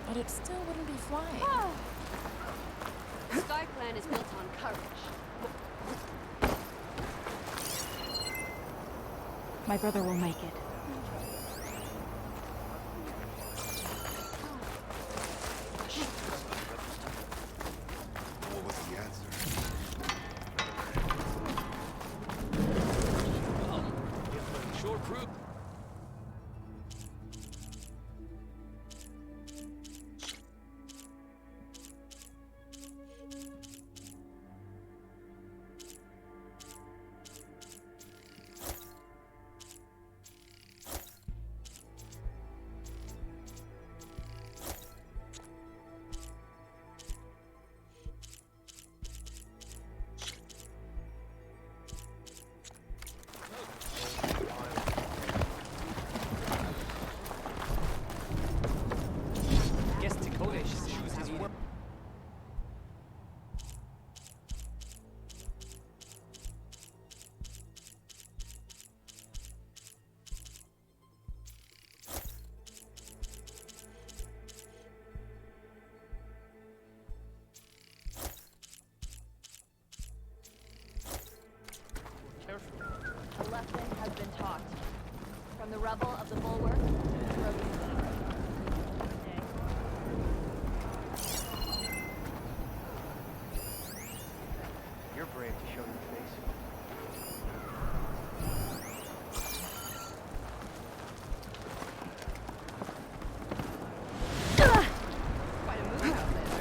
but it still wouldn't be flying. The Sky Clan is built on courage. My brother will make it. What was the answer? Short group. Guess Dakota should choose his work. Careful. A lesson has been taught. From the rubble of the bulwark to the road of You're brave to show your face. quite a move out there.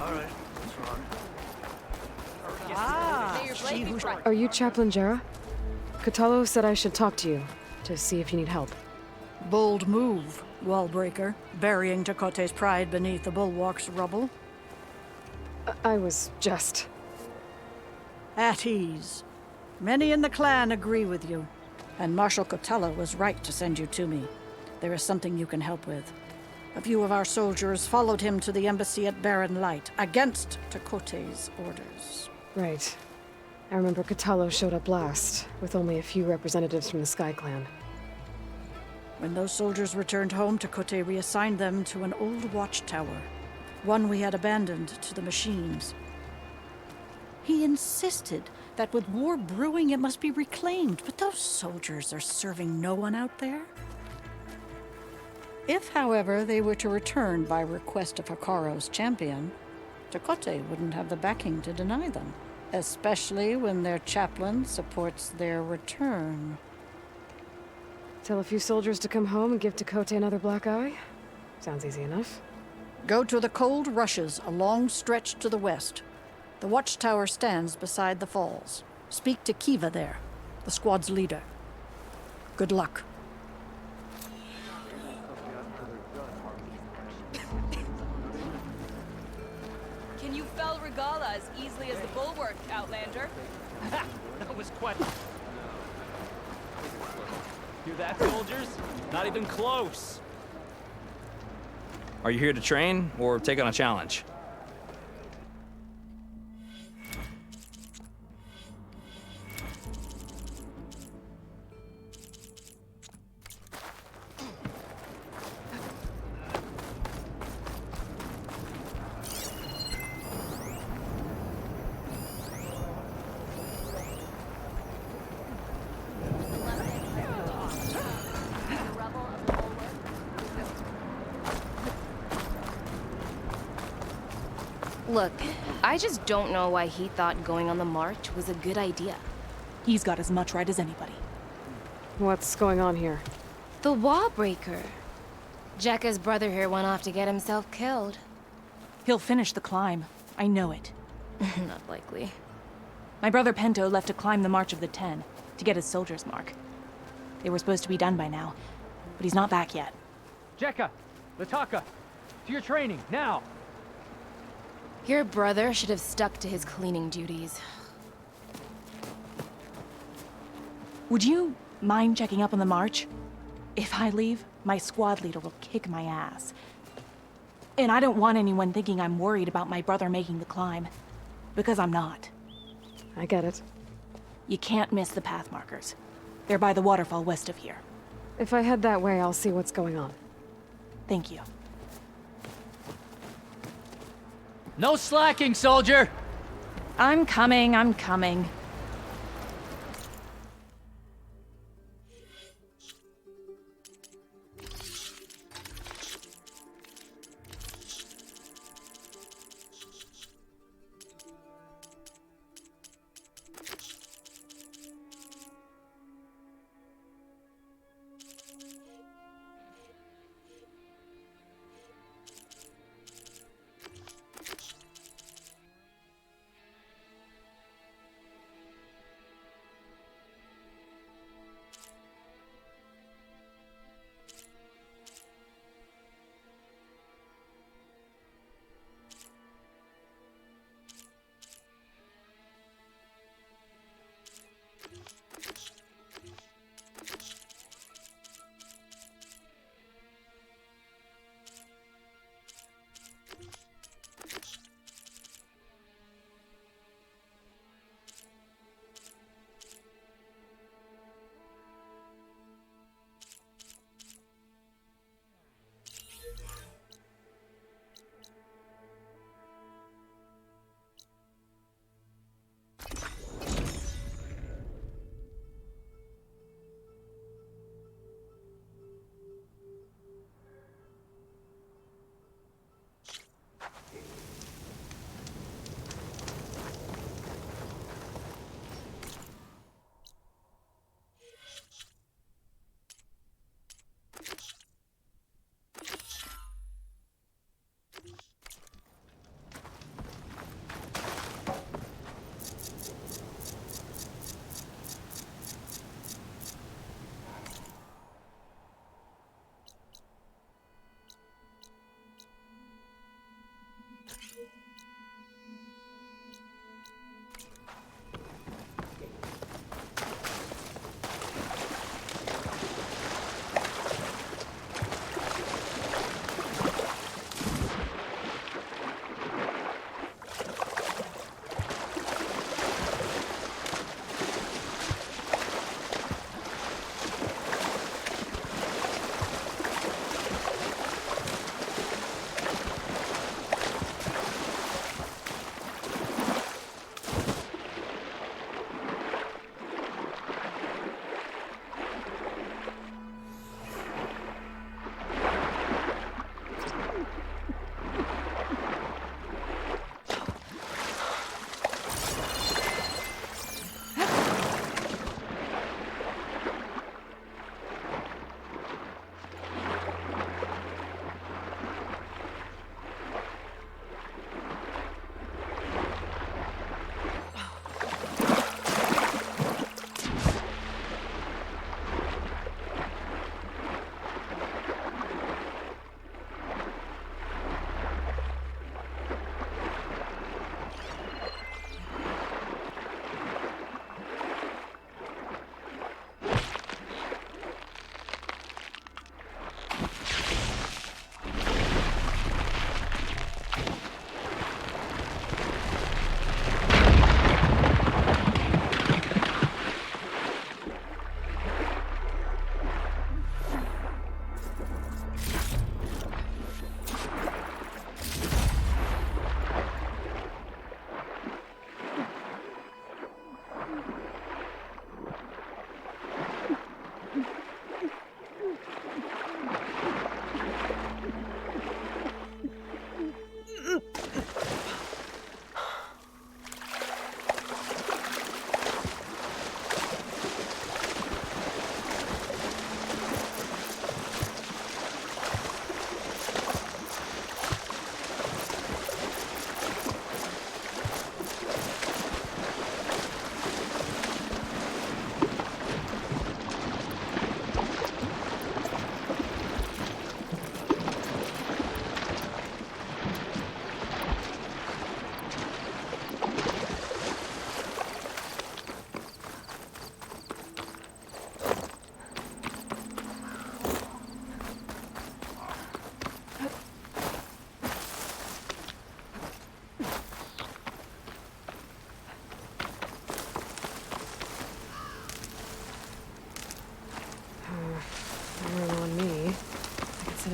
All right, what's wrong? May your blade be bright. Are you Chaplain Jera? Katalo said I should talk to you, to see if you need help. Bold move, wallbreaker, burying Takote's pride beneath the bulwark's rubble. I was just... At ease. Many in the clan agree with you, and Marshal Kotala was right to send you to me. There is something you can help with. A few of our soldiers followed him to the embassy at Barren Light, against Takote's orders. Right. I remember Katalo showed up last, with only a few representatives from the Sky Clan. When those soldiers returned home, Takote reassigned them to an old watchtower, one we had abandoned to the machines. He insisted that with war brewing it must be reclaimed, but those soldiers are serving no one out there. If, however, they were to return by request of Hikaro's champion, Takote wouldn't have the backing to deny them, especially when their chaplain supports their return. Tell a few soldiers to come home and give Takote another black eye? Sounds easy enough. Go to the cold rushes, a long stretch to the west. The watchtower stands beside the falls. Speak to Kiva there, the squad's leader. Good luck. Can you fell Regala as easily as the bulwark, Outlander? Ha! That was quite... Hear that, soldiers? Not even close. Are you here to train or take on a challenge? Look, I just don't know why he thought going on the march was a good idea. He's got as much right as anybody. What's going on here? The wall breaker. Jekka's brother here went off to get himself killed. He'll finish the climb. I know it. Not likely. My brother Pento left to climb the March of the Ten, to get his soldier's mark. They were supposed to be done by now, but he's not back yet. Jekka! Lataka! To your training, now! Your brother should have stuck to his cleaning duties. Would you mind checking up on the march? If I leave, my squad leader will kick my ass. And I don't want anyone thinking I'm worried about my brother making the climb. Because I'm not. I get it. You can't miss the path markers. They're by the waterfall west of here. If I head that way, I'll see what's going on. Thank you. No slacking, soldier! I'm coming, I'm coming.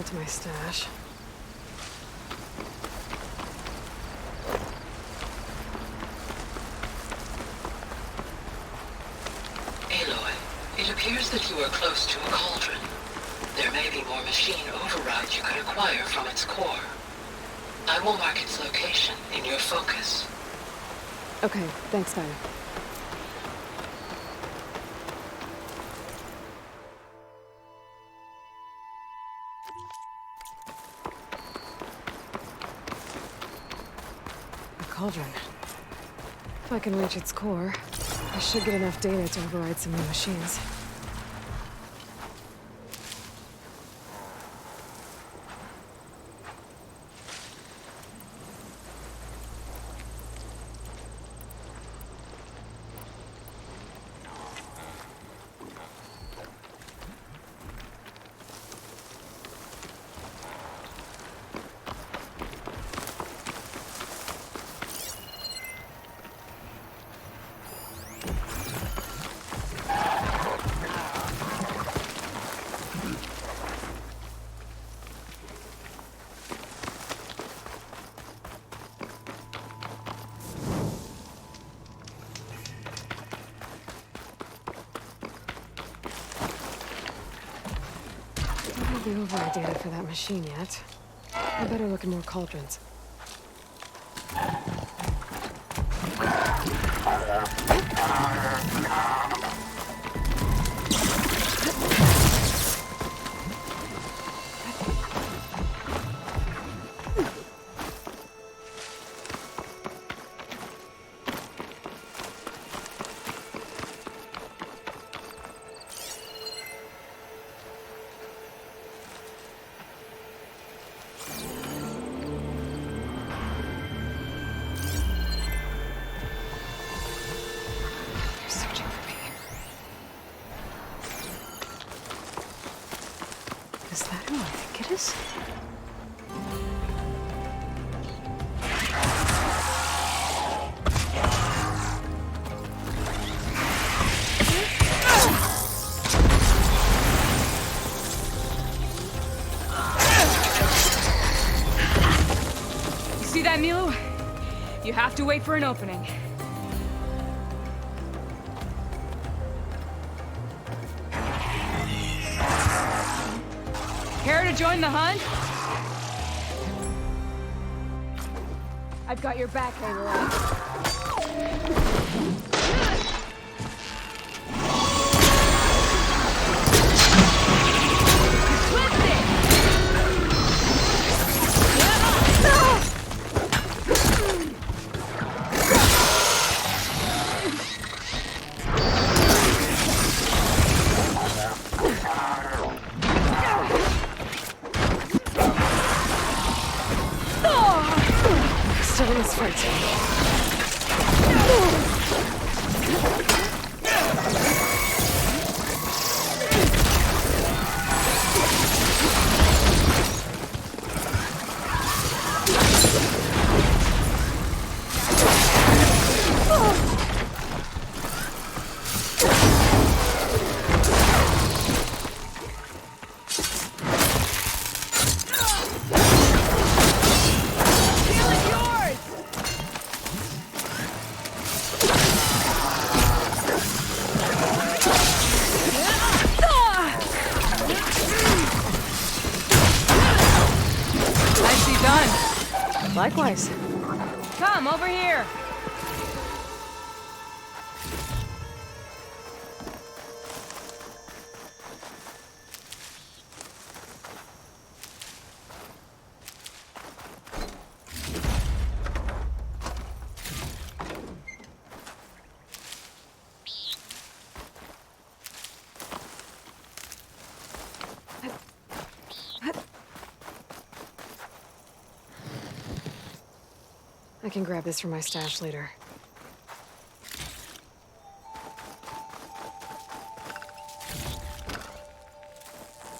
headed to my stash. Aloy, it appears that you are close to a cauldron. There may be more machine overrides you could acquire from its core. I will mark its location in your focus. Okay, thanks, Daya. A cauldron. If I can reach its core, I should get enough data to override some new machines. The override data for that machine yet. I better look at more cauldrons. Is that who I think it is? You see that, Milu? You have to wait for an opening. Care to join the hunt? I've got your back, Aloy. Still in this fight. Likewise. Come, over here! I can grab this from my stash later.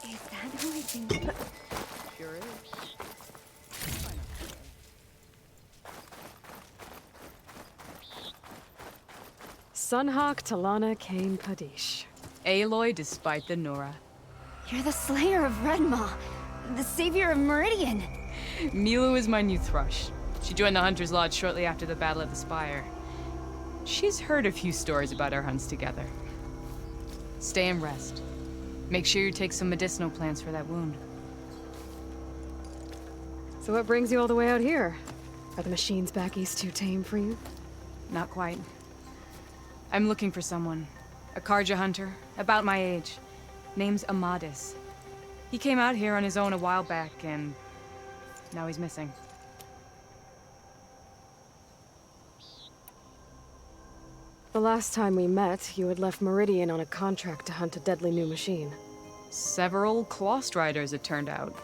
Is that who I think? Sure is. Sunhawk Talana Kane Kadish. Aloy despite the Nora. You're the slayer of Redmaw. the savior of Meridian. Milu is my new thrush. She joined the Hunter's Lodge shortly after the Battle of the Spire. She's heard a few stories about our hunts together. Stay and rest. Make sure you take some medicinal plants for that wound. So what brings you all the way out here? Are the machines back east too tame for you? Not quite. I'm looking for someone. A Karja hunter, about my age. Name's Amadis. He came out here on his own a while back, and now he's missing. The last time we met, you had left Meridian on a contract to hunt a deadly new machine. Several Claw Striders, it turned out.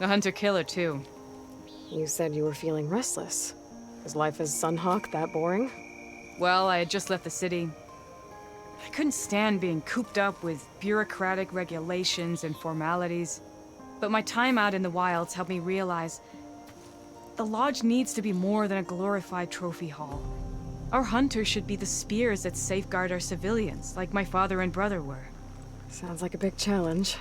A hunter-killer, too. You said you were feeling restless. Was life as Sunhawk that boring? Well, I had just left the city. I couldn't stand being cooped up with bureaucratic regulations and formalities. But my time out in the wilds helped me realize the Lodge needs to be more than a glorified trophy hall. Our hunters should be the spears that safeguard our civilians, like my father and brother were. Sounds like a big challenge.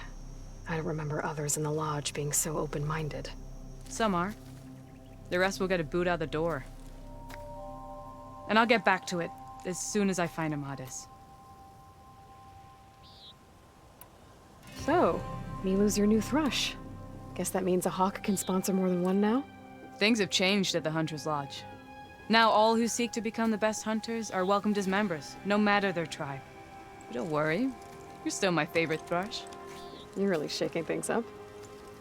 I don't remember others in the Lodge being so open-minded. Some are. The rest will get a boot out the door. And I'll get back to it as soon as I find Amadis. So, Milu's your new thrush. Guess that means a hawk can sponsor more than one now? Things have changed at the Hunter's Lodge. Now all who seek to become the best hunters are welcomed as members, no matter their tribe. But don't worry, you're still my favorite thrush. You're really shaking things up.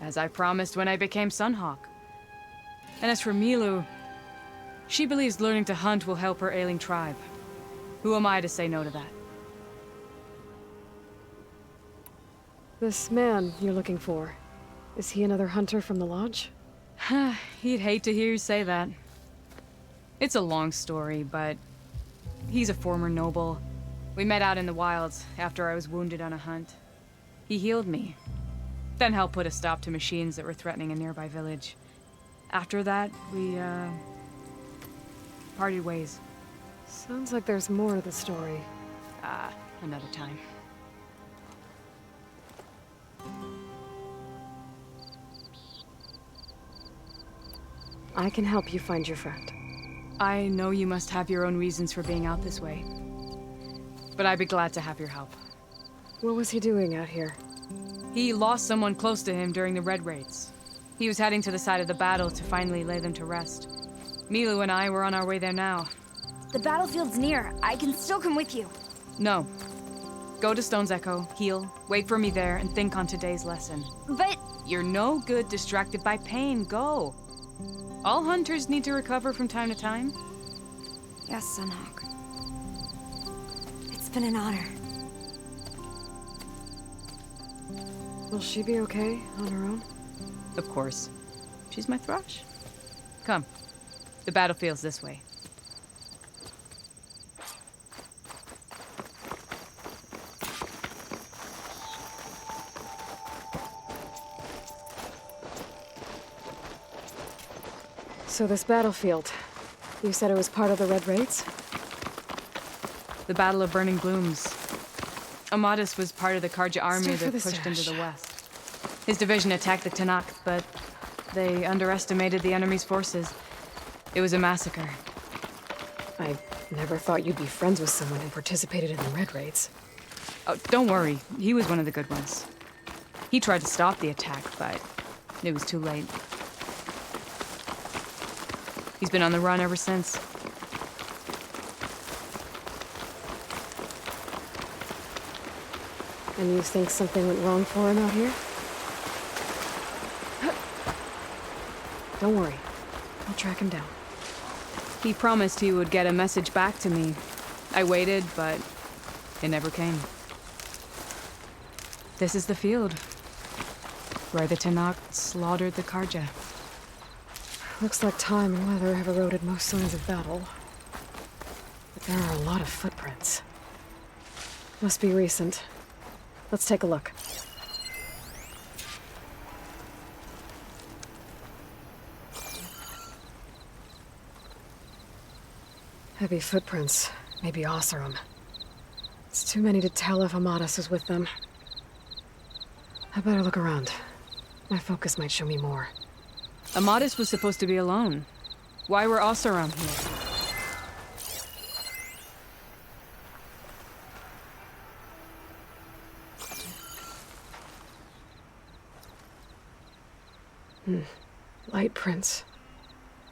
As I promised when I became Sunhawk. And as for Milu, she believes learning to hunt will help her ailing tribe. Who am I to say no to that? This man you're looking for, is he another hunter from the Lodge? He'd hate to hear you say that. It's a long story, but he's a former noble. We met out in the wilds after I was wounded on a hunt. He healed me, then helped put a stop to machines that were threatening a nearby village. After that, we, parted ways. Sounds like there's more to the story. Another time. I can help you find your friend. I know you must have your own reasons for being out this way. But I'd be glad to have your help. What was he doing out here? He lost someone close to him during the Red Raids. He was heading to the side of the battle to finally lay them to rest. Milu and I were on our way there now. The battlefield's near. I can still come with you. No. Go to Stone's Echo, heal, wait for me there, and think on today's lesson. But... You're no good distracted by pain. Go. All hunters need to recover from time to time. Yes, Sunhawk. It's been an honor. Will she be okay on her own? Of course. She's my thrush. Come. The battlefield's this way. So this battlefield, you said it was part of the Red Raids? The Battle of Burning Glooms. Amadis was part of the Karja army that pushed into the west. His division attacked the Tanakh, but they underestimated the enemy's forces. It was a massacre. I never thought you'd be friends with someone who participated in the Red Raids. Oh, don't worry. He was one of the good ones. He tried to stop the attack, but it was too late. He's been on the run ever since. And you think something went wrong for him out here? Don't worry. I'll track him down. He promised he would get a message back to me. I waited, but it never came. This is the field, where the Tanakh slaughtered the Karja. Looks like time and weather have eroded most signs of battle. But there are a lot of footprints. Must be recent. Let's take a look. Heavy footprints. Maybe Oseram. It's too many to tell if Amadis is with them. I better look around. My focus might show me more. Amadis was supposed to be alone. Why were Oseram here? Light prints.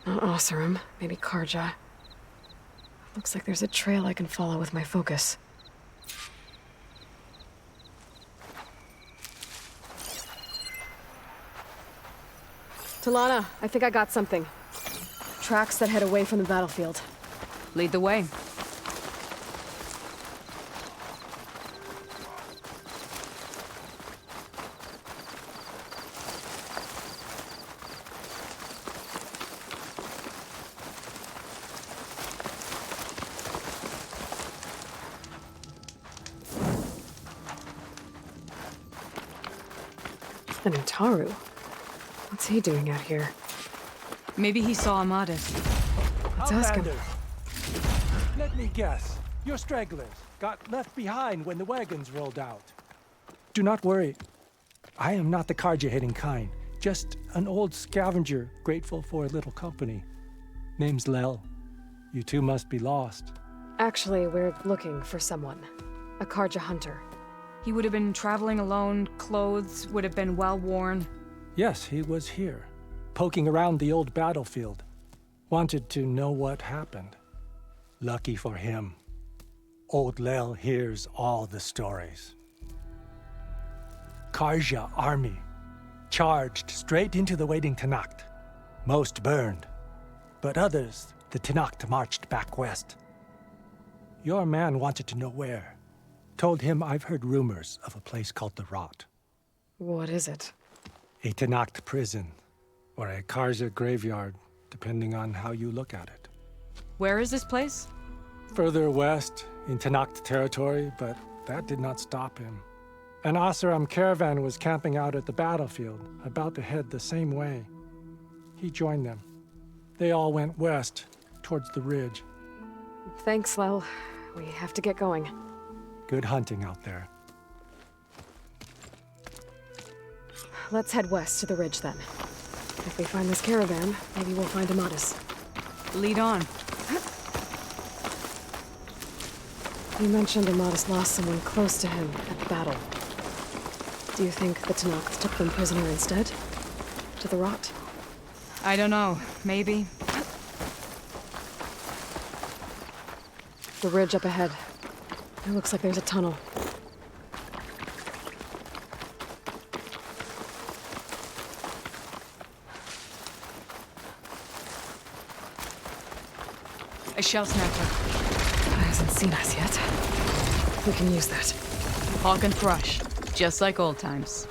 Not Oseram, maybe Karja. Looks like there's a trail I can follow with my focus. Talana, I think I got something. Tracks that head away from the battlefield. Lead the way. An Utaru? What's he doing out here? Maybe he saw Amadis. Let's ask him. Let me guess. You're stragglers. Got left behind when the wagons rolled out. Do not worry. I am not the Karja-hating kind. Just an old scavenger grateful for a little company. Name's Lel. You two must be lost. Actually, we're looking for someone. A Karja hunter. He would have been traveling alone, clothes would have been well worn. Yes, he was here, poking around the old battlefield. Wanted to know what happened. Lucky for him, old Lel hears all the stories. Karja army charged straight into the waiting Tenakth. Most burned, but others, the Tenakth marched back west. Your man wanted to know where. Told him I've heard rumors of a place called the Rot. What is it? A Tenakth prison, or a Karja graveyard, depending on how you look at it. Where is this place? Further west, in Tenakth territory, but that did not stop him. An Oseram caravan was camping out at the battlefield, about to head the same way. He joined them. They all went west, towards the ridge. Thanks, Lel. We have to get going. Good hunting out there. Let's head west to the ridge then. If we find this caravan, maybe we'll find Amadis. Lead on. You mentioned Amadis lost someone close to him at the battle. Do you think the Tenakth took them prisoner instead? To the Rot? I don't know. Maybe. The ridge up ahead. It looks like there's a tunnel. A shell snapper. It hasn't seen us yet. We can use that. Hawk and thrush. Just like old times.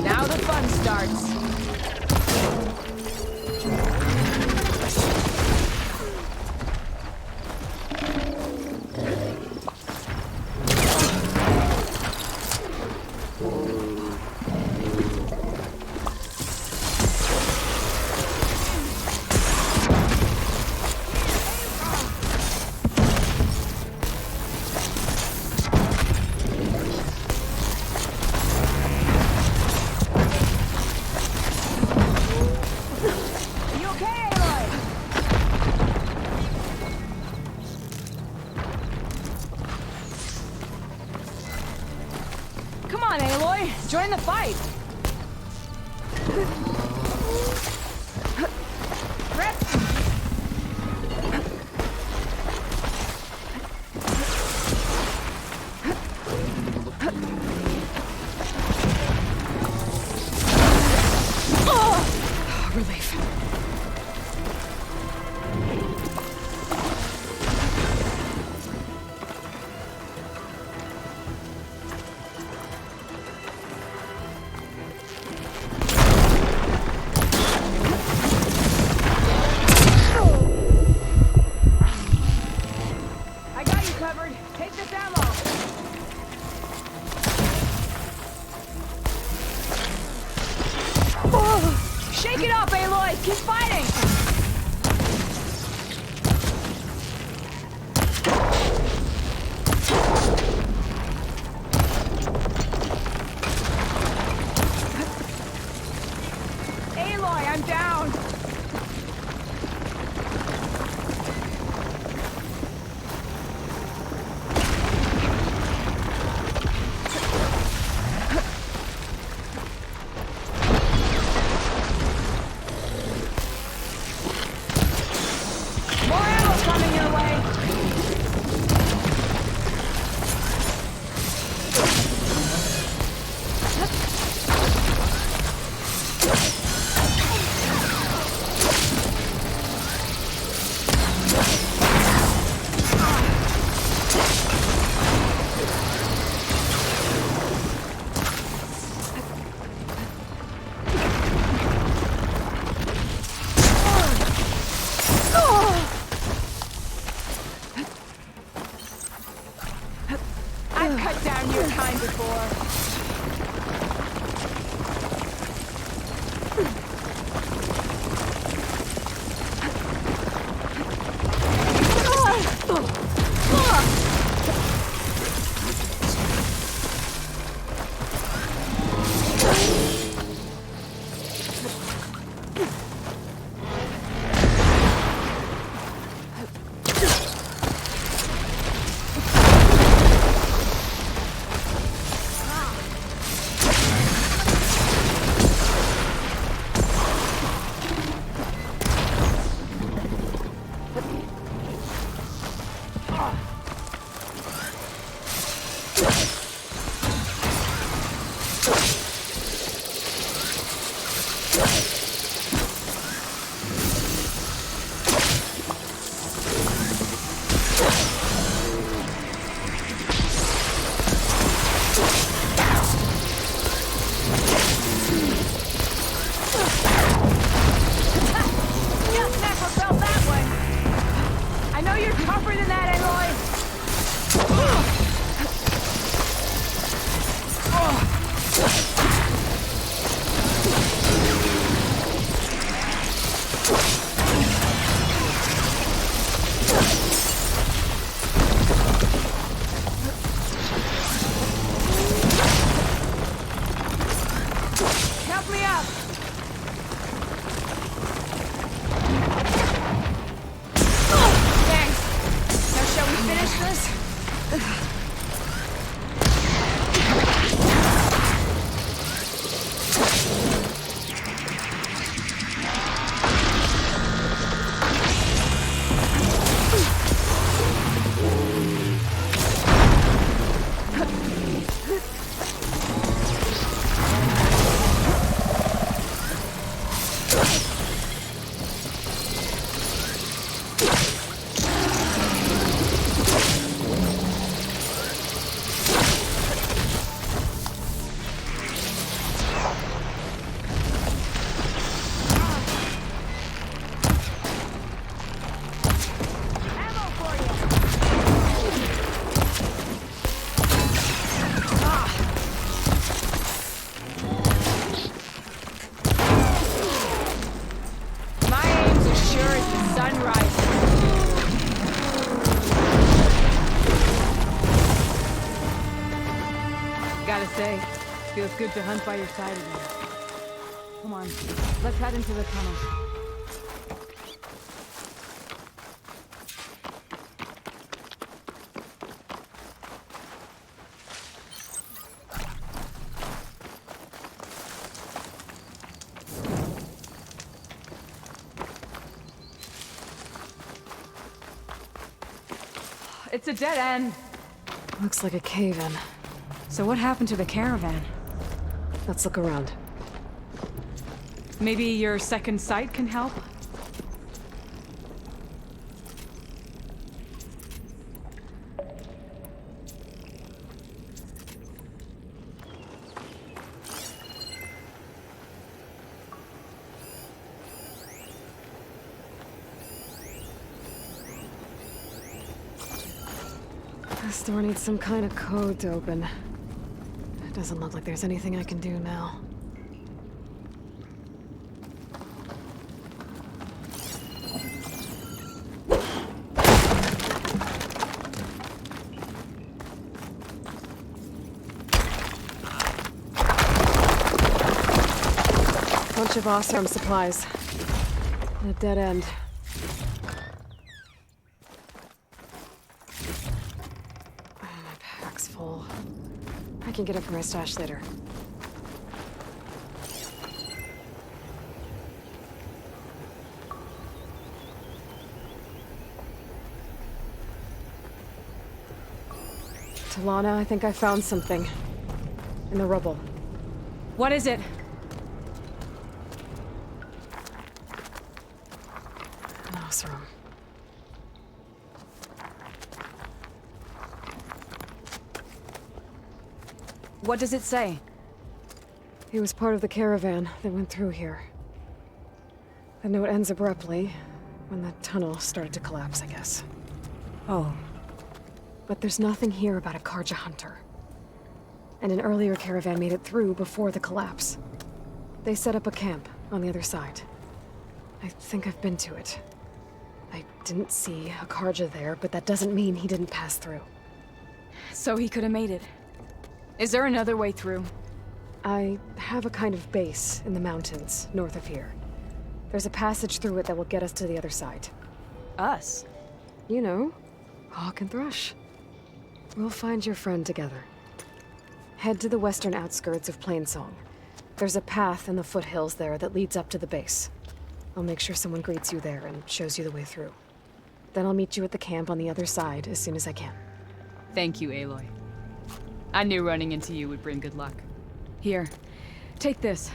Now the fun starts. Join the fight! Relief. Shake it up, Aloy! Keep fighting! Aloy, I'm down! More ammo coming your way! I've cut down your kind before. Just never felt that way. I know you're tougher than that, Aloy. Help me up. Thanks. Now shall we finish this? Gotta say, feels good to hunt by your side again. Come on, let's head into the tunnel. It's a dead end. Looks like a cave-in. So what happened to the caravan? Let's look around. Maybe your second sight can help? This door needs some kind of code to open. It doesn't look like there's anything I can do now. Bunch of awesome supplies. And a dead end. Oh, my pack's full. I can get up for my stash later. Talana, I think I found something. In the rubble. What is it? An Osram. What does it say? He was part of the caravan that went through here. The note ends abruptly, when the tunnel started to collapse, I guess. Oh. But there's nothing here about a Karja hunter. And an earlier caravan made it through before the collapse. They set up a camp on the other side. I think I've been to it. I didn't see a Karja there, but that doesn't mean he didn't pass through. So he could have made it. Is there another way through? I have a kind of base in the mountains, north of here. There's a passage through it that will get us to the other side. Us? You know, Hawk and Thrush. We'll find your friend together. Head to the western outskirts of Plainsong. There's a path in the foothills there that leads up to the base. I'll make sure someone greets you there and shows you the way through. Then I'll meet you at the camp on the other side as soon as I can. Thank you, Aloy. I knew running into you would bring good luck. Here, take this.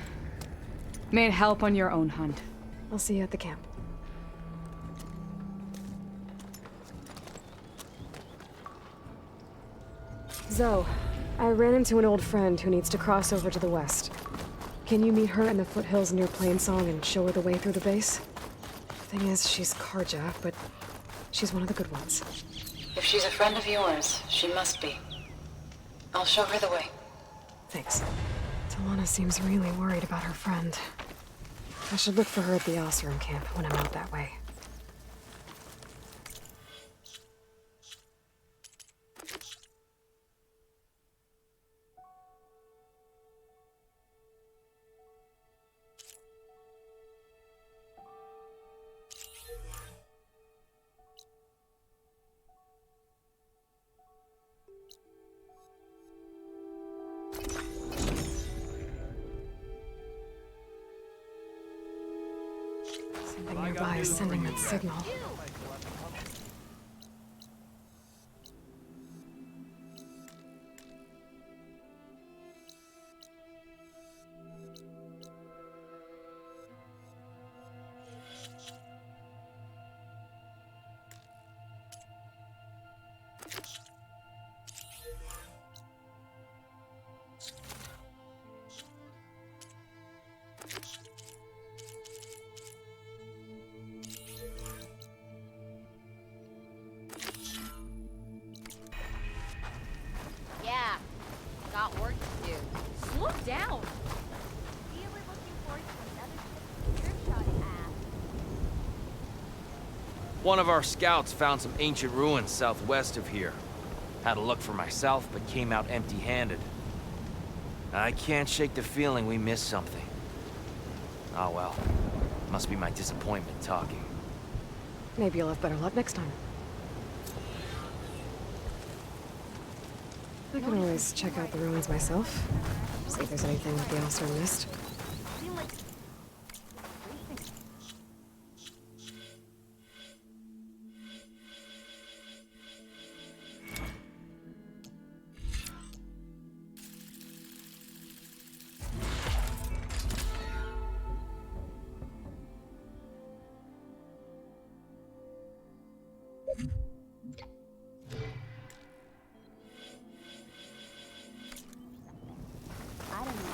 May it help on your own hunt. I'll see you at the camp. Zoe, I ran into an old friend who needs to cross over to the west. Can you meet her in the foothills near Plainsong and show her the way through the base? Thing is, she's Karja, but she's one of the good ones. If she's a friend of yours, she must be. I'll show her the way. Thanks. Talana seems really worried about her friend. I should look for her at the Osram camp when I'm out that way. Something nearby is sending that signal. Yeah, got work to do. Slow down. Really looking forward to another earshot ass. One of our scouts found some ancient ruins southwest of here. Had a look for myself, but came out empty-handed. I can't shake the feeling we missed something. Oh well. Must be my disappointment talking. Maybe you'll have better luck next time. I can always check out the ruins myself. See if there's anything that the Osram missed. I don't know.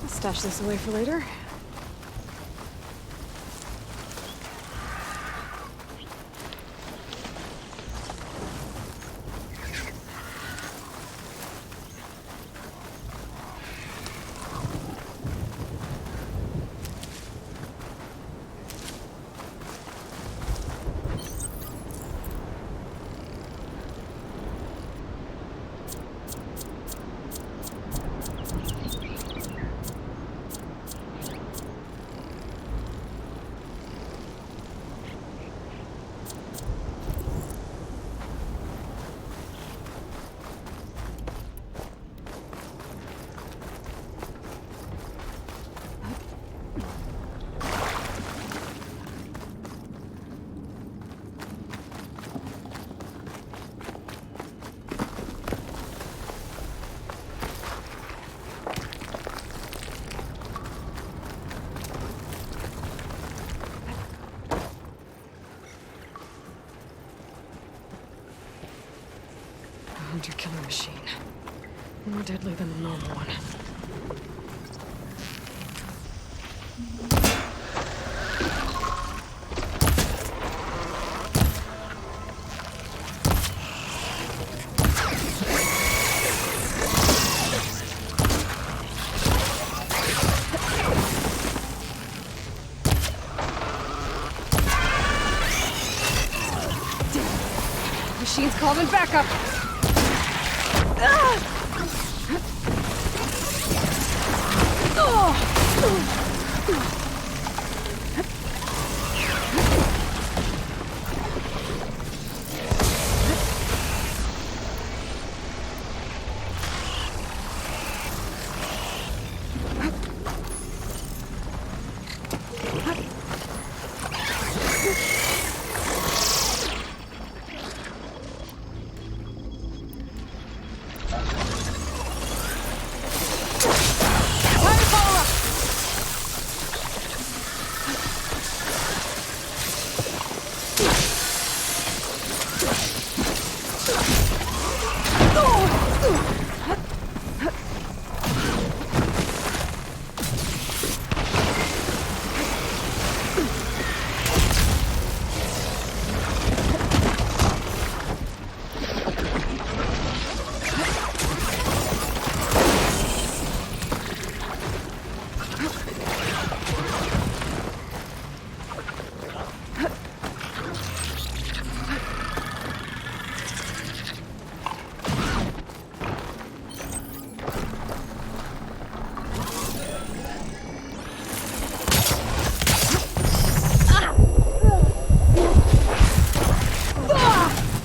I'll stash this away for later. hunter-killer machine. More deadly than a normal one. Machine's called in backup.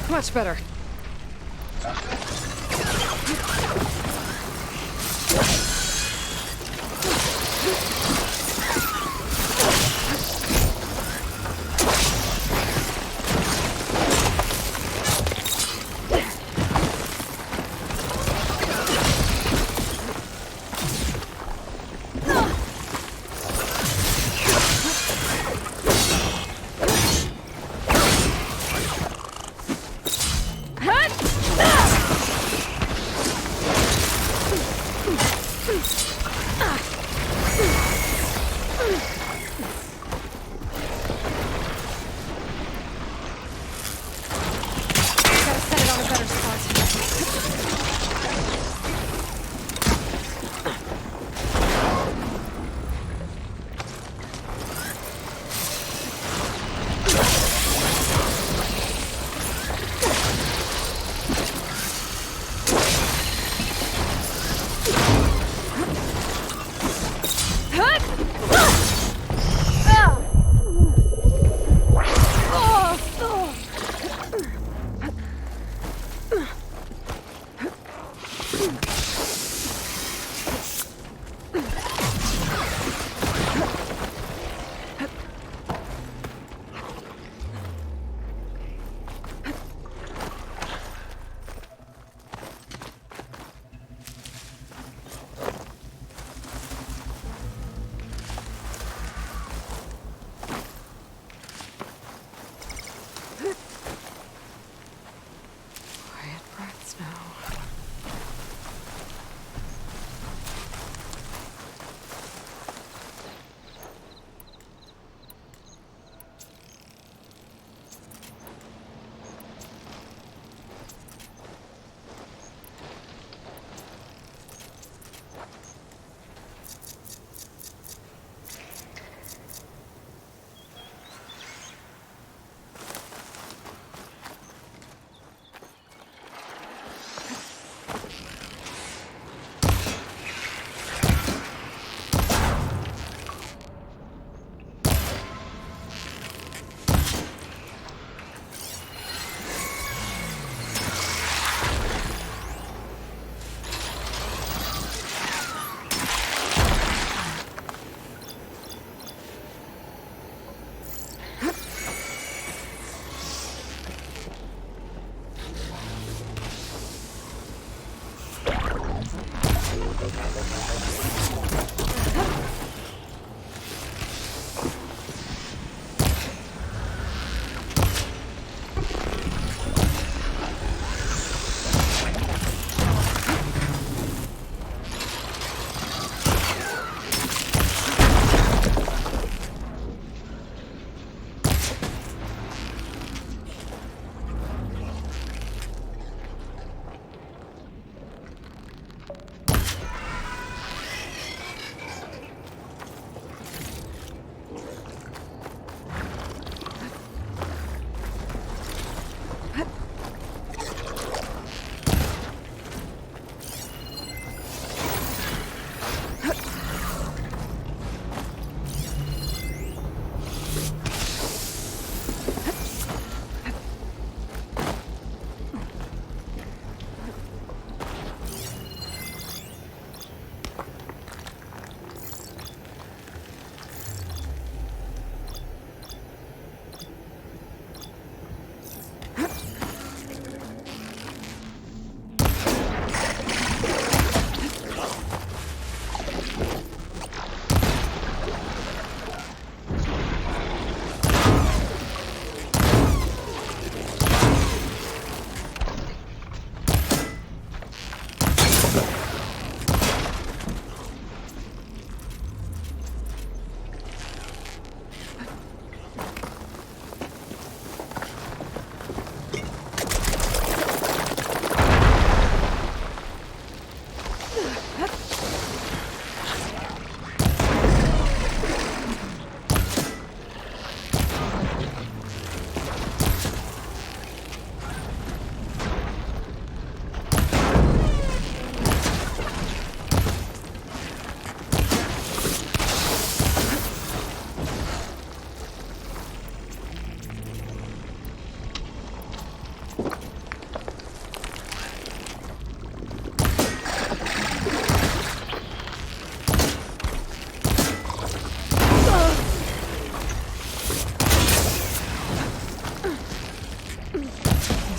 Much better.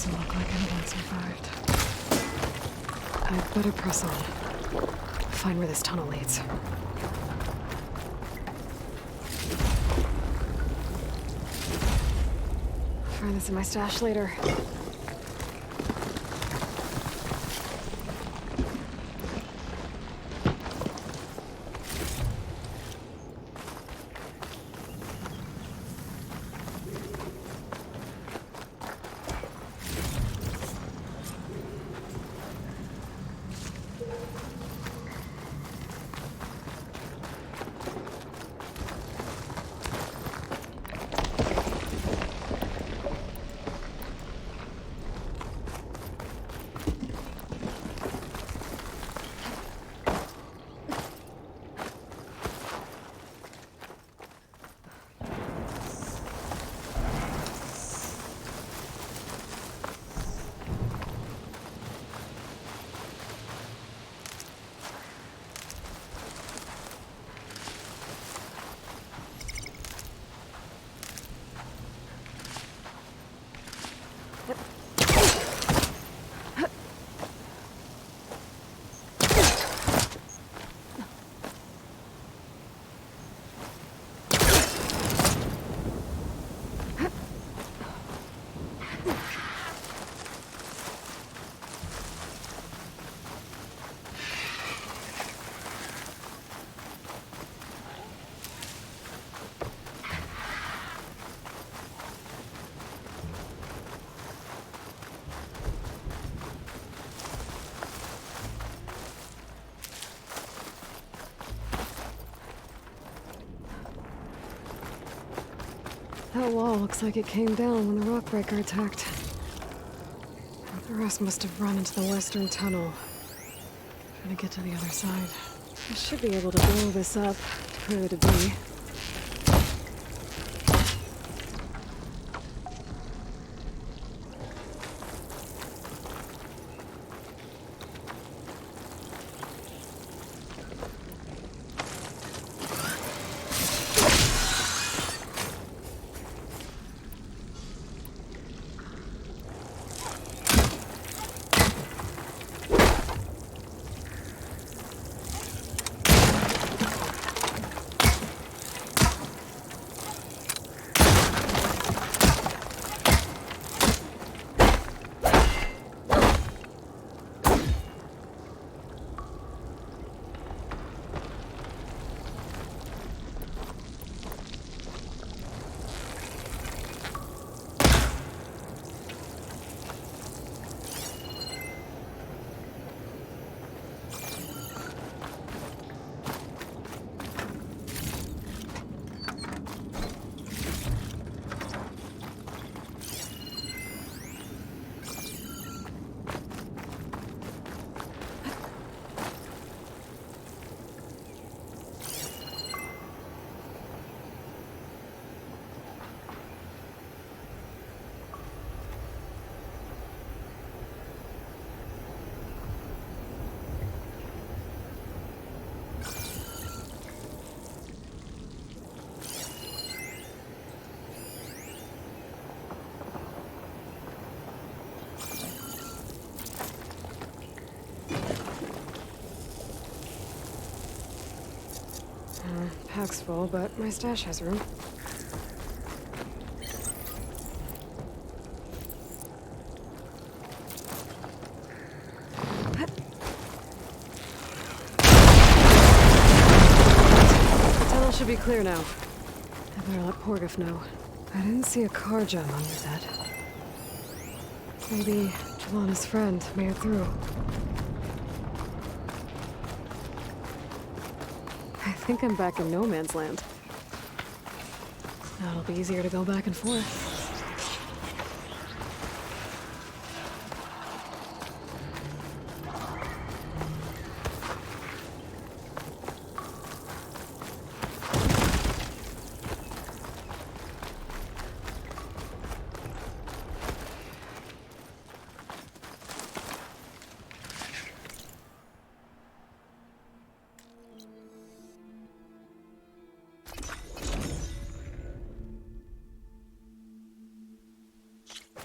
Doesn't look like anyone survived. I'd better press on. Find where this tunnel leads. Find this in my stash later. That wall looks like it came down when the rockbreaker attacked. The rest must have run into the western tunnel, trying to get to the other side. I should be able to blow this up, clear the debris. Pack's full, but my stash has room. The tunnel should be clear now. I better let Porgif know. I didn't see a car jam under that. Maybe Jelana's friend made it through. I think I'm back in no man's land. Now it'll be easier to go back and forth.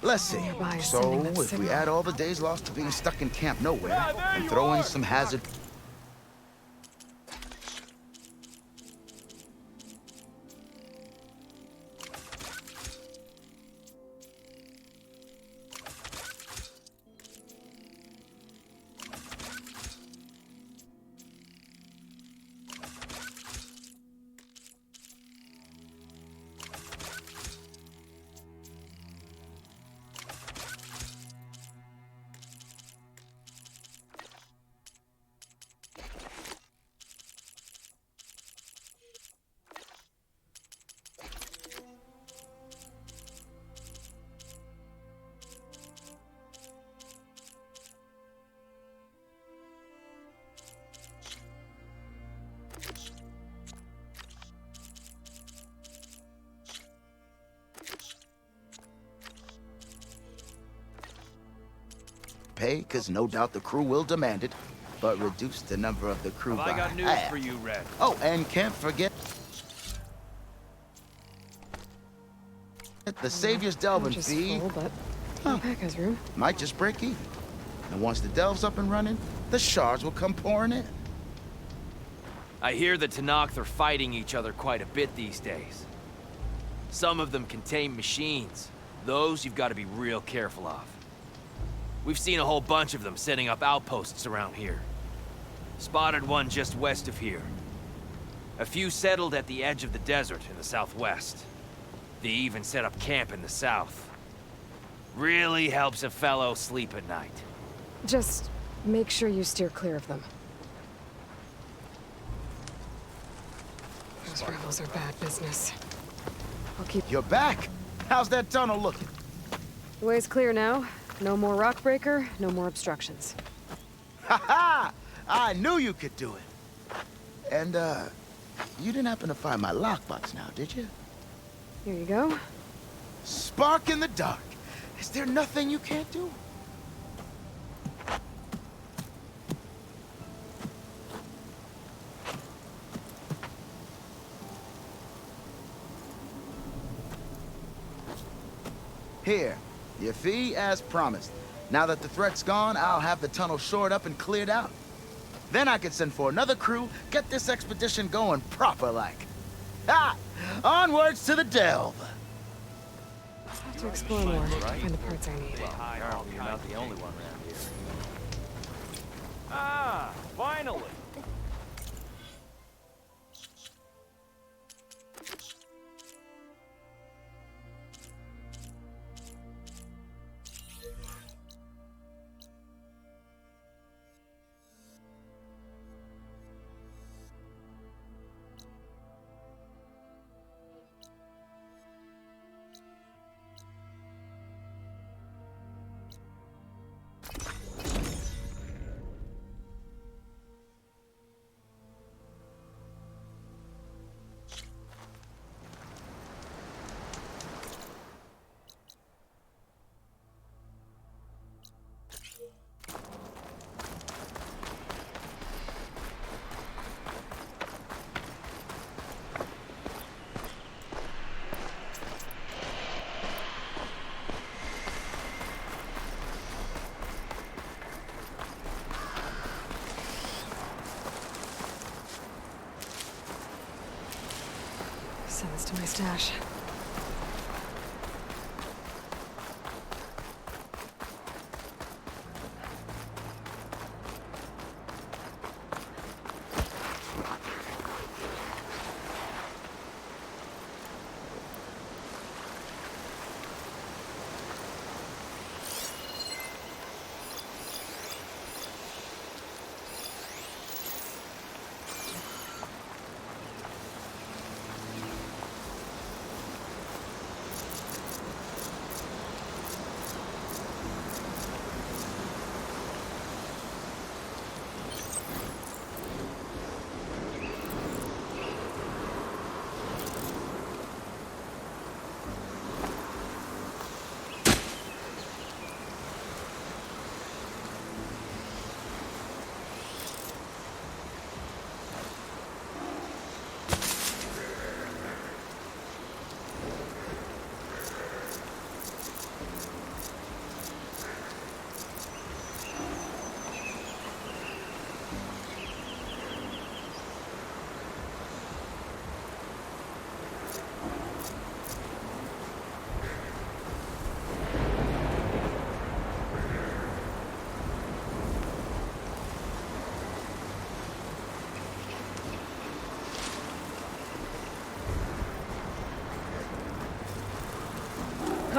Let's see. Nearby is So, sending that if we signal. add all the days lost to being stuck in camp nowhere, and throw in some hazard... Pay, because no doubt the crew will demand it, but reduce the number of the crew Have by I got news half. for you, Red? Oh, and can't forget the Savior's delving Which is fee. full, but the pack has room. Might just break even. And once the delve's up and running, the shards will come pouring in. I hear the Tenakth are fighting each other quite a bit these days. Some of them contain machines. Those you've got to be real careful of. We've seen a whole bunch of them setting up outposts around here. Spotted one just west of here. A few settled at the edge of the desert in the southwest. They even set up camp in the south. Really helps a fellow sleep at night. Just make sure you steer clear of them. Those rebels are bad business. I'll keep... You're back! How's that tunnel looking? The way's clear now. No more rock breaker, no more obstructions. Ha ha! I knew you could do it. And, you didn't happen to find my lockbox now, did you? Here you go. Spark in the dark. Is there nothing you can't do? Here, your fee as promised. Now that the threat's gone, I'll have the tunnel shored up and cleared out. Then I can send for another crew, get this expedition going proper-like. Ah! Onwards to the delve! I'll have to explore more, find the parts I need. You're not the only one around here. Ah, finally! Send this to my stash.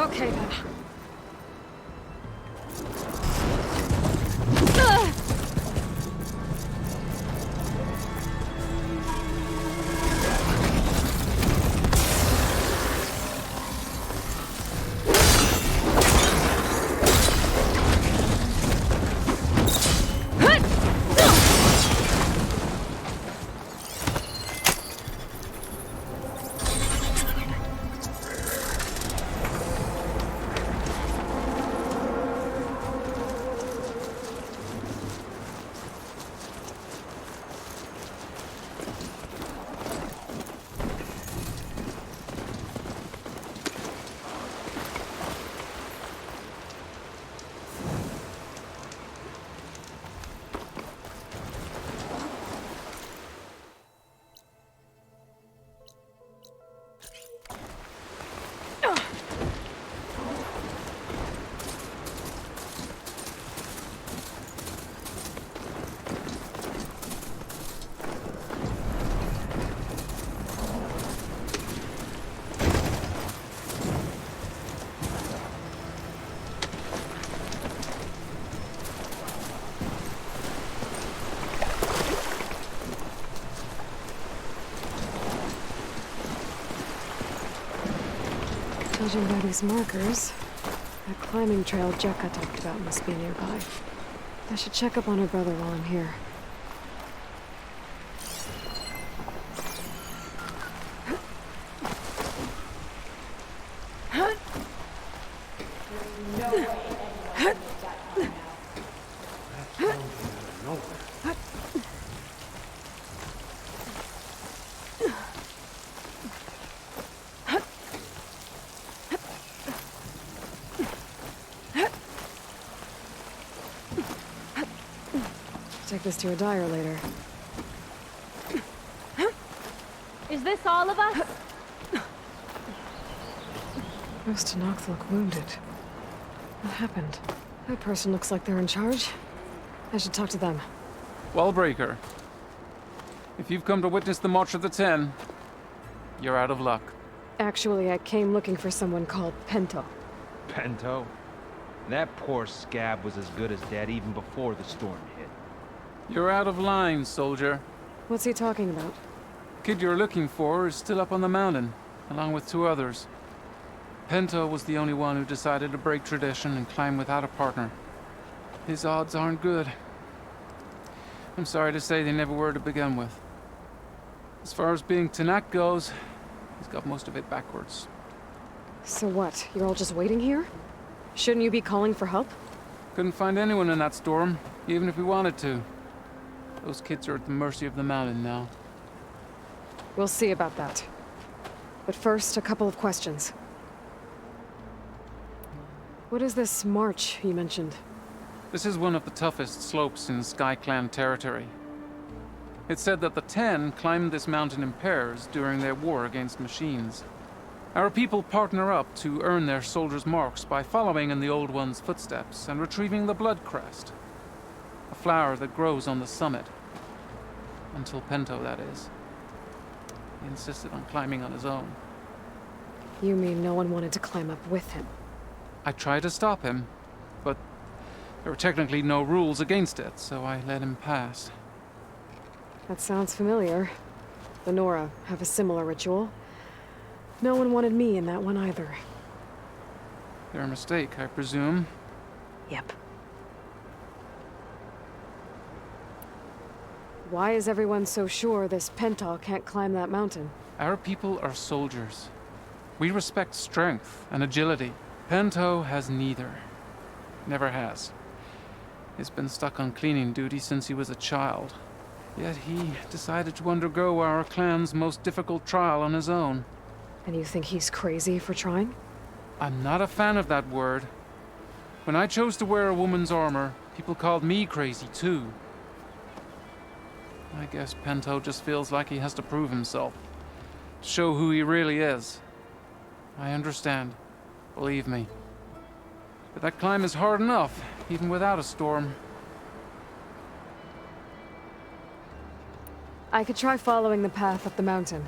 Okay, then. Judging by these markers, that climbing trail Jekka talked about must be nearby. I should check up on her brother while I'm here. Take this to a dyer later. Is this all of us? Those Tanakh look wounded. What happened? That person looks like they're in charge. I should talk to them. Wallbreaker. If you've come to witness the March of the Ten, you're out of luck. Actually, I came looking for someone called Pento. Pento? That poor scab was as good as dead even before the storm hit. You're out of line, soldier. What's he talking about? The kid you're looking for is still up on the mountain, along with 2 others. Pento was the only one who decided to break tradition and climb without a partner. His odds aren't good. I'm sorry to say they never were to begin with. As far as being Tanakh goes, he's got most of it backwards. So what? You're all just waiting here? Shouldn't you be calling for help? Couldn't find anyone in that storm, even if we wanted to. Those kids are at the mercy of the mountain now. We'll see about that. But first, a couple of questions. What is this march you mentioned? This is one of the toughest slopes in Sky Clan territory. It's said that the Ten climbed this mountain in pairs during their war against machines. Our people partner up to earn their soldiers' marks by following in the Old One's footsteps and retrieving the Blood Crest, a flower that grows on the summit. Until Pento, that is. He insisted on climbing on his own. You mean no one wanted to climb up with him? I tried to stop him, but there were technically no rules against it, so I let him pass. That sounds familiar. The Nora have a similar ritual. No one wanted me in that one either. Their mistake, I presume. Yep. Why is everyone so sure this Pento can't climb that mountain? Our people are soldiers. We respect strength and agility. Pento has neither. Never has. He's been stuck on cleaning duty since he was a child. Yet he decided to undergo our clan's most difficult trial on his own. And you think he's crazy for trying? I'm not a fan of that word. When I chose to wear a woman's armor, people called me crazy too. I guess Pento just feels like he has to prove himself. To show who he really is. I understand. Believe me. But that climb is hard enough, even without a storm. I could try following the path up the mountain.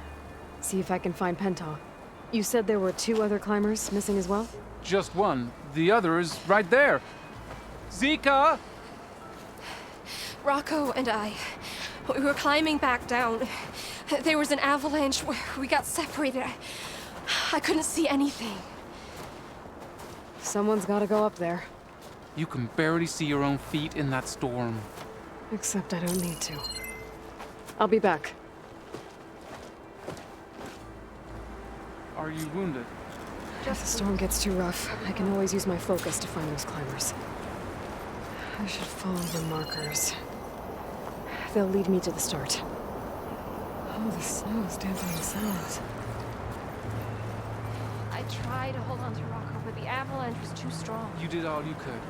See if I can find Pento. You said there were 2 other climbers missing as well? Just one. The other is right there. Zika! Rocco and I, we were climbing back down. There was an avalanche where we got separated. I couldn't see anything. Someone's gotta go up there. You can barely see your own feet in that storm. Except I don't need to. I'll be back. Are you wounded? If the storm gets too rough, I can always use my focus to find those climbers. I should follow the markers. They'll lead me to the start. Oh, the snow is dampening the sounds. I tried to hold on to Rocco, but the avalanche was too strong. You did all you could.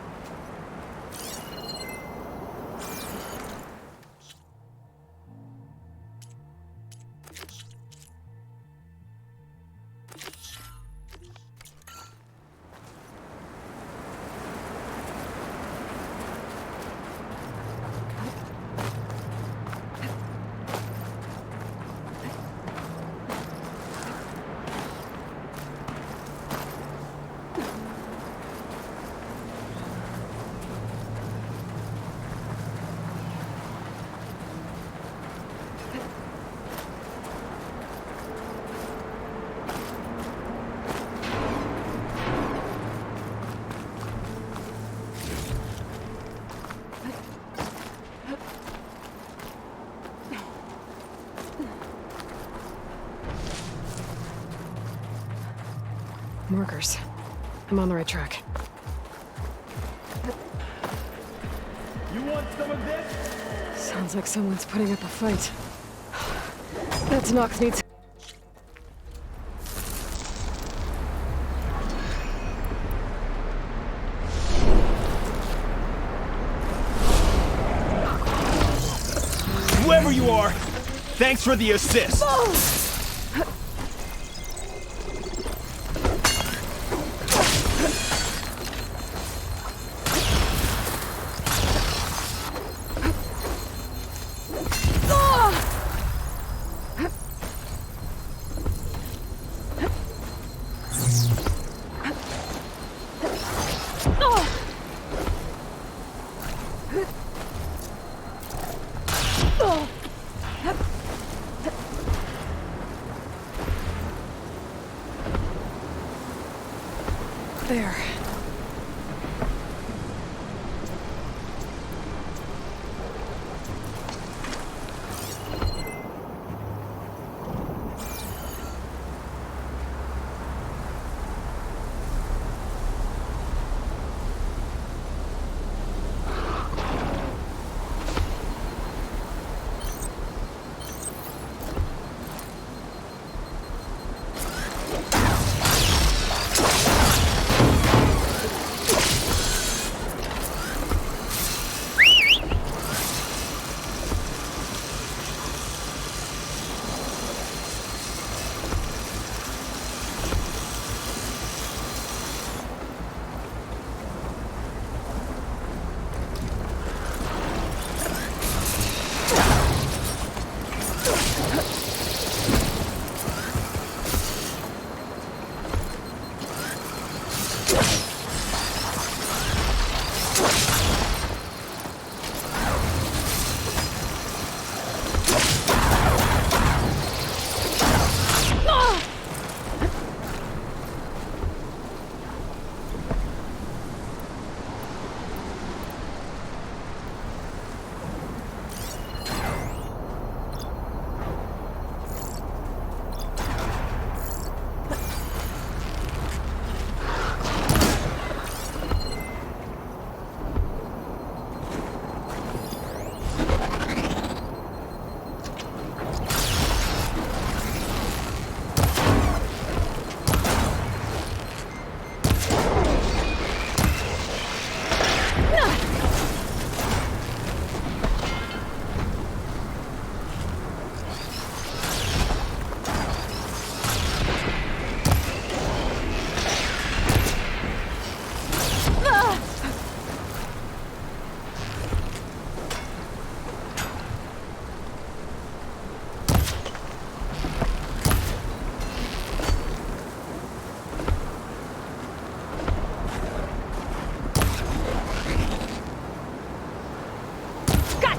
Markers. I'm on the right track. You want some of this? Sounds like someone's putting up a fight. That's Knox needs. Whoever you are, thanks for the assist.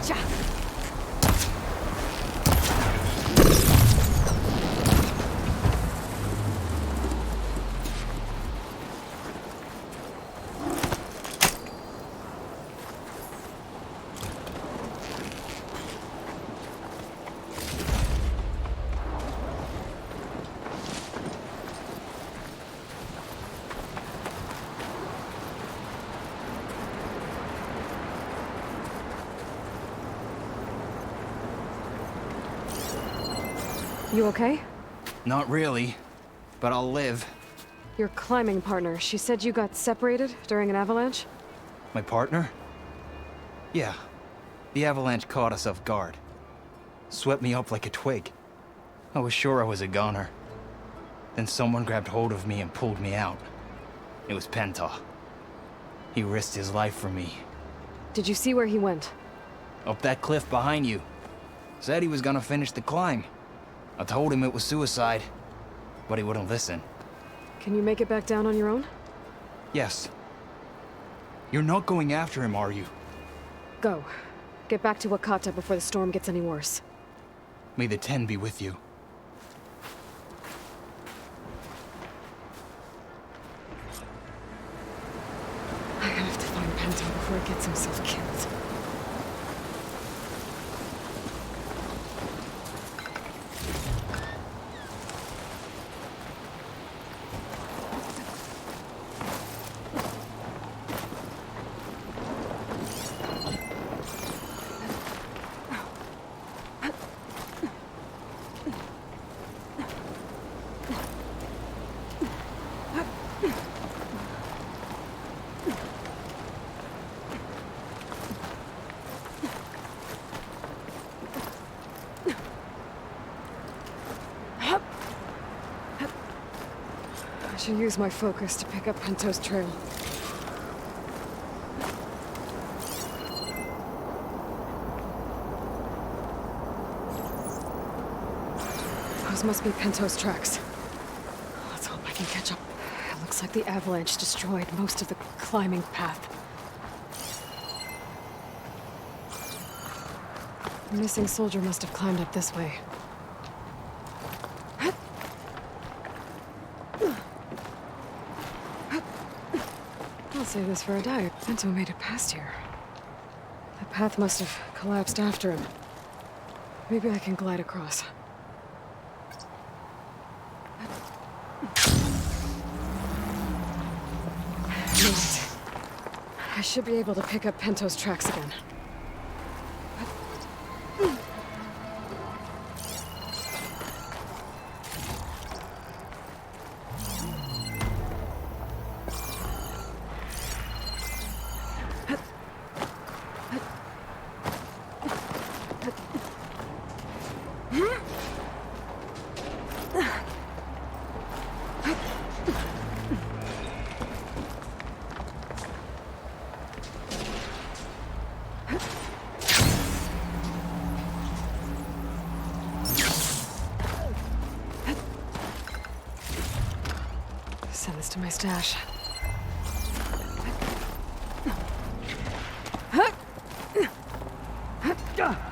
Gotcha! You okay? Not really, but I'll live. Your climbing partner, she said you got separated during an avalanche? My partner? Yeah. The avalanche caught us off guard. Swept me up like a twig. I was sure I was a goner. Then someone grabbed hold of me and pulled me out. It was Penta. He risked his life for me. Did you see where he went? Up that cliff behind you. Said he was gonna finish the climb. I told him it was suicide, but he wouldn't listen. Can you make it back down on your own? Yes. You're not going after him, are you? Go. Get back to Wakata before the storm gets any worse. May the 10 be with you. I have to find Pento before he gets himself killed. I should use my focus to pick up Pento's trail. Those must be Pento's tracks. Let's hope I can catch up. It looks like the avalanche destroyed most of the climbing path. The missing soldier must have climbed up this way. I'll say this for a dye. Pento made it past here. The path must have collapsed after him. Maybe I can glide across. Made it. I should be able to pick up Pento's tracks again. Send this to my stash.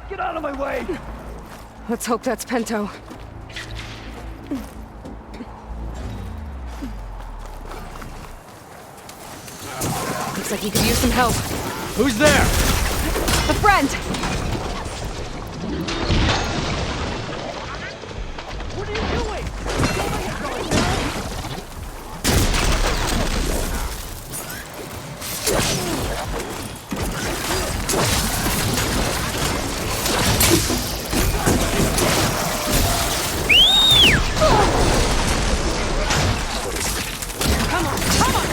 Get out of my way! Let's hope that's Pento. Looks like he could use some help. Who's there? A friend! What are you doing? Come on, come on!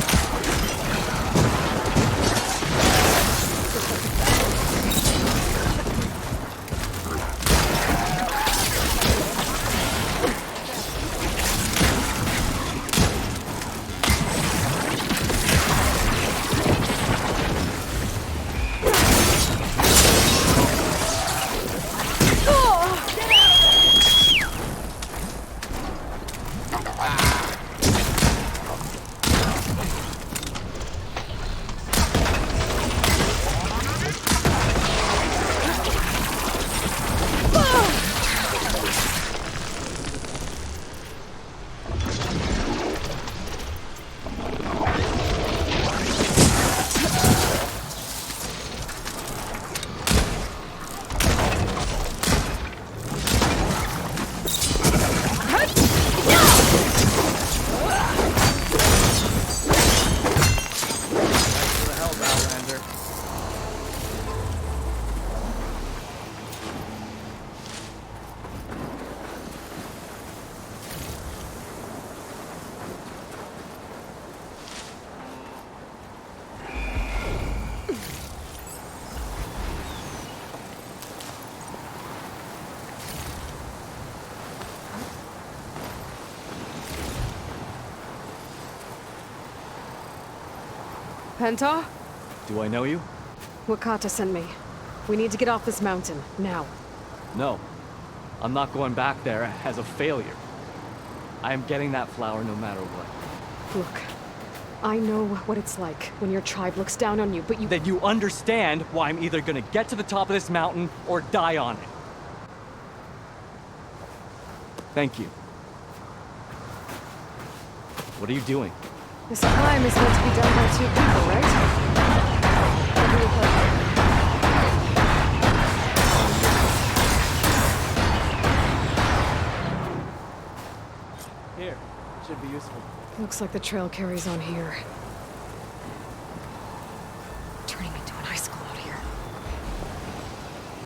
Penta? Do I know you? Wakata sent me. We need to get off this mountain, now. No. I'm not going back there as a failure. I am getting that flower no matter what. Look, I know what it's like when your tribe looks down on you, but you— Then you understand why I'm either gonna get to the top of this mountain or die on it. Thank you. What are you doing? This climb is meant to be done by 2 people, right? I'll do it later. Here, should be useful. Looks like the trail carries on here.